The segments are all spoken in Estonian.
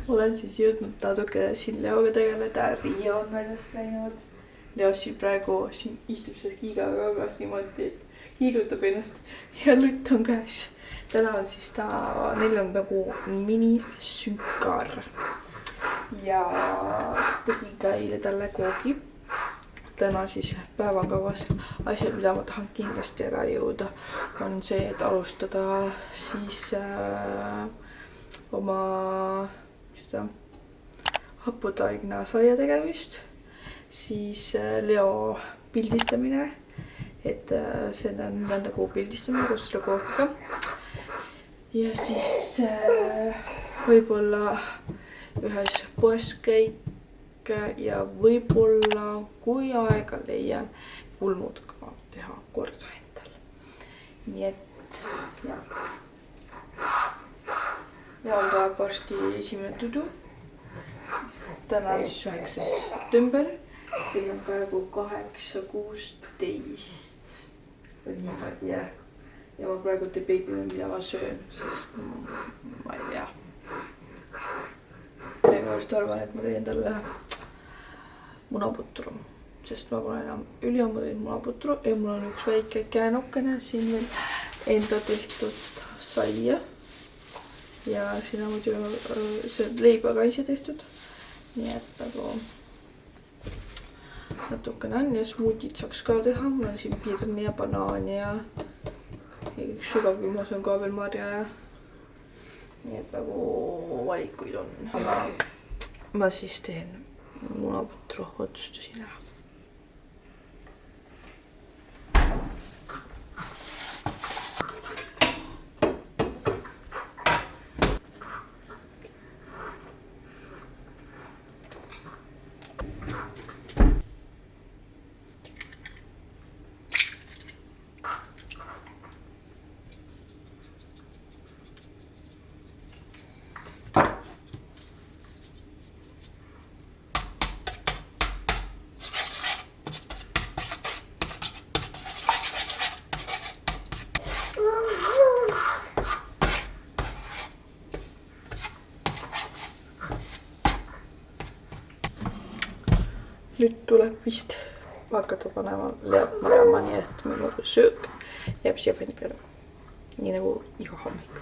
olen siis jõudnud natuke siin Leoga tegeleda. Riia on väljas käinud. Leo siin praegu istub seal kiigaga kagas niimoodi, et kiigutab ennast ja lutt on käes. Täna on siis neil on nagu minisünkar ja tegin ka eile talle koogi. Täna siis päevakavas asjad, mida ma tahan kindlasti ära jõuda, on see, et alustada siis oma seda haputaigna saia tegemist, siis Leo pildistamine, et see on nagu pildistamine koos selle kookiga. Ja siis võib-olla ühes poes käik ja võib-olla kui aega leian kulmud ka teha korda endal. Nii et ja on tuleb varsti esimene tudu. Täna on siis 9. september. Kell on praegu 8:16 või niimoodi ja ma praegu debeedin, mida ma söön, sest ma ei tea. Tegelikult arvan, et ma teen talle munaputru, sest ma pole enam üliammu teinud munaputru ja mul on üks väike käänukene siin veel enda tehtud saia. Ja siin on muidu see leiba ka ise tehtud. Nii et nagu natukene on ja smuutit saaks ka teha. Mul on siin pirni ja banaani ja üks sügavkülmas on ka veel marja ja nii et nagu valikuid on. Aga ma siis teen munaputru, otsustasin ära. Nüüd tuleb vist hakata panema Leot magama, nii et minu söök jääb siia panni peale. Nii nagu iga hommik.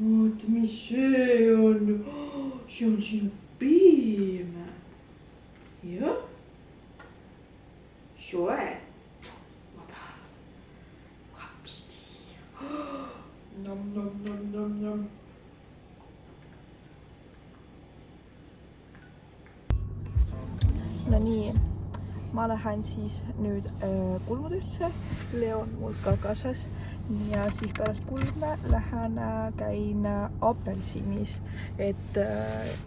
Oota, mis see on? See on sinu piim. Jah. Soe. Vaba. Kapsti. Nom, nom, nom, nom, nom. No nii, ma lähen siis nüüd kulmudesse. Leo on mul ka kaasas. Ja siis pärast kulme lähen käin Apelsinis, et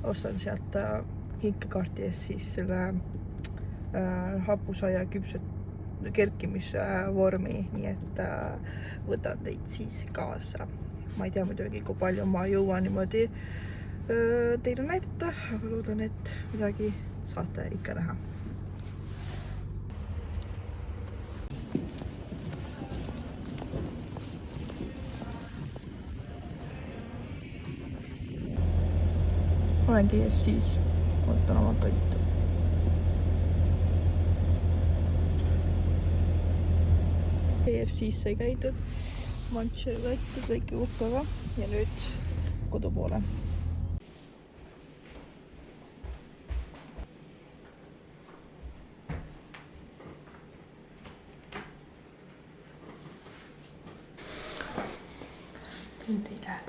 ostan sealt kinkekaarti eest siis selle hapusaia kerkimisvormi, nii et võtan teid siis kaasa. Ma ei tea muidugi, kui palju ma jõuan niimoodi teile näidata, aga loodan, et midagi saate ikka näha. Olen KFC's, ootan oma toitu. KFC's sai käidud, manche võetud väike uhkaga ja nüüd kodu poole. Teen teile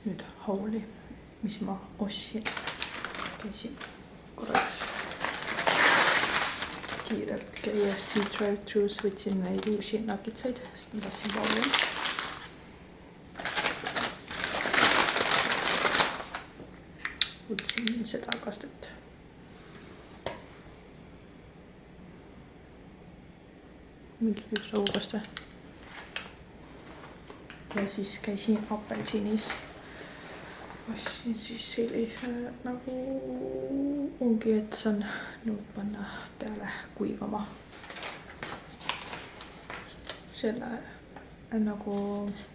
nüüd hauli, mis ma ostsin. Käisin korraks kiirelt KFC drive-thrus, võtsin neid uusi nuggetsaid, sest ma tahtsin palju. Võtsin seda kastet. Mingi küpsraukaste. Ja siis käisin apelsinis. Ostsin siis sellise nagu ongi, et saan nõud panna peale kuivama. Selle nagu,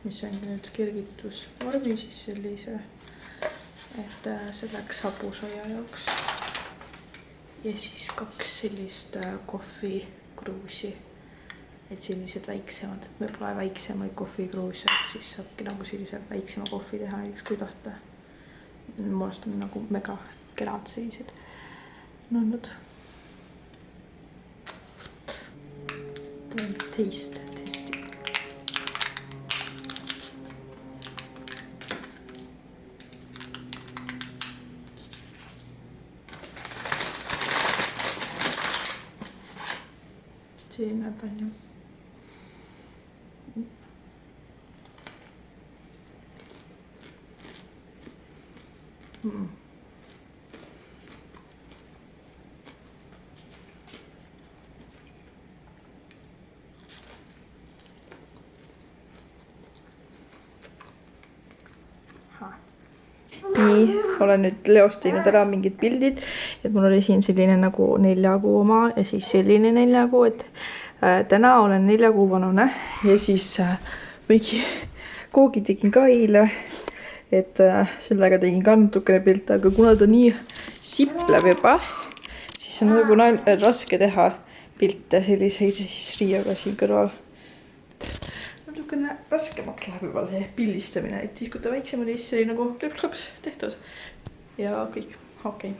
mis on nüüd kergitusvormi, siis sellise, et see läks hapusoja jaoks. Ja siis 2 sellist kohvikruusi. Et sellised väiksemad, et me pole väiksemaid kohvikruuse, et siis saabki nagu sellise väiksema kohvi teha, näiteks kui tahta. Mõnest on nagu mega kenad sellised nonnud. Teen testi. Selline näeb välja. Nii, olen nüüd Leost teinud ära mingid pildid, et mul oli siin selline nagu 4 kuu oma ja siis selline 4 kuu, et täna olen 4 kuu vanune ja siis mingi koogi tegin ka eile, et sellega tegin ka natukene pilte, aga kuna ta nii sipleb juba, siis on nagu raske teha pilte selliseid ja siis Riiaga siin kõrval. Natukene raskemaks läheb juba see pildistamine, et siis kui ta väiksem oli, siis oli nagu klõps tehtud ja kõik okei.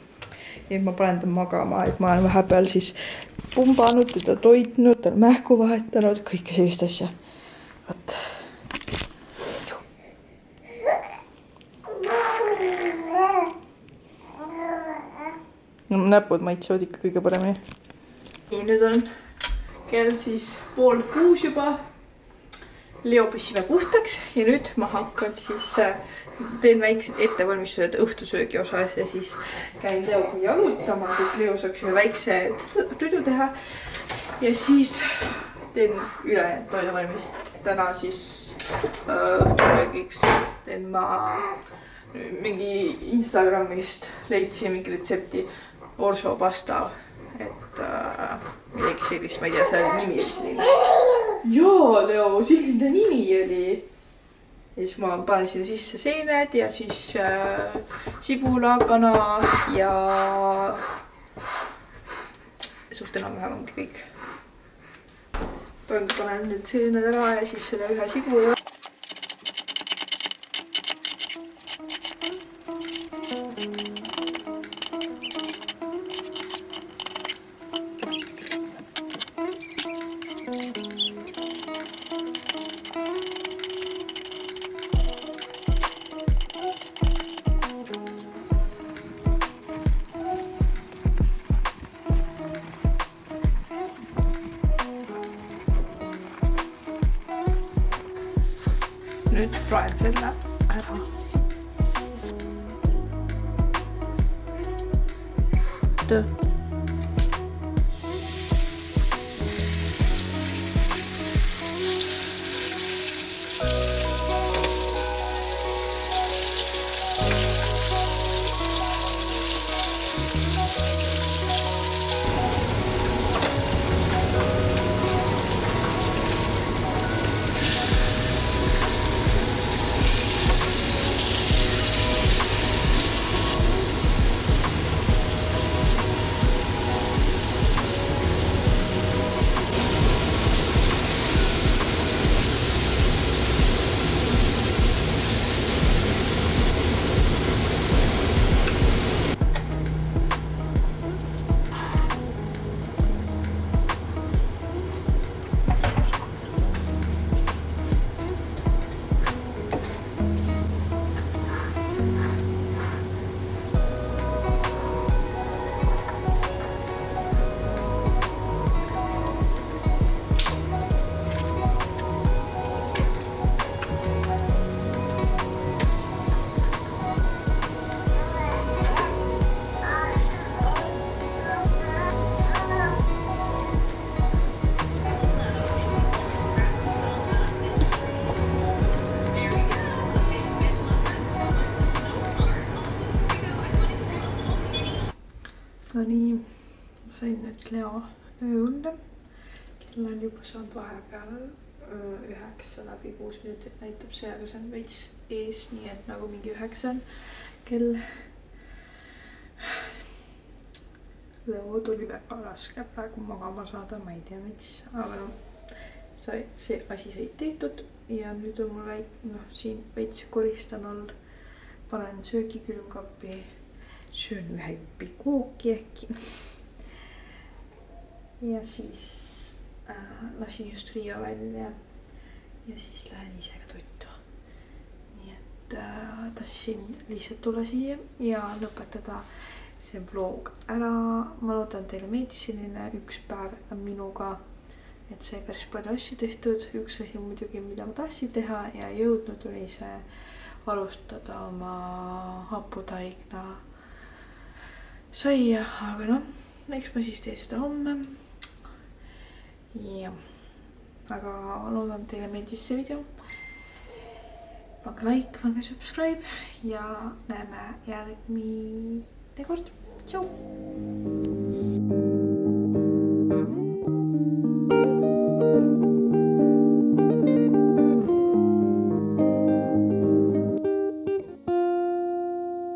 Ja ma panen ta magama, et ma olen vahepeal siis pumbanud, teda toitnud, tal mähku vahetanud, kõike sellist asja. Võt. No, näpud maitsevad ikka kõige paremini. Ja nüüd on kell siis 5:30 juba. Leo püssime puhtaks ja nüüd ma hakkan siis teen väiksed ettevalmistused õhtusöögi osas ja siis käin Leoga jalutama, et Leo saaks ühe väikse tudu teha ja siis teen ülejäänud toidu valmis. Täna siis õhtusöögiks teen ma mingi Instagramist leidsin mingi retsepti orso pasta, et midagi sellist, ma ei tea, selle nimi oli selline. Jaa, Leo, selline nimi oli. Ja siis ma panen sinna sisse seened ja siis sibula, kana ja suht enam-vähem ongi kõik. Panen need seened ära ja siis selle ühe sibula. Nüüd praen selle ära. no nii, ma sain nüüd Leo ööunne. Kell on juba saanud vahepeal 9 läbi 6 minutit näitab see, aga see on veits ees, nii et nagu mingi 9 kell. Leo tuli väga raske praegu magama saada, ma ei tea miks, aga noh, see asi sai tehtud ja nüüd on mul siin veits koristan all, panen söögi külmkappi, söön ühe jupi kooki äkki. Ja siis lasin just Riia välja ja siis lähen ise ka tuttu. Nii et tahtsin lihtsalt tulla siia ja lõpetada see vlog ära. Ma loodan teile meeldis selline üks päev minuga, et sai päris palju asju tehtud. Üks asi muidugi, mida ma tahtsin teha ja jõudnud oli see alustada oma haputaigna saia, aga noh, eks ma siis tee seda homme. Ja, aga loodan teile meeldis see video. Pange like, pange subscribe ja näeme järgmine kord. Tšau!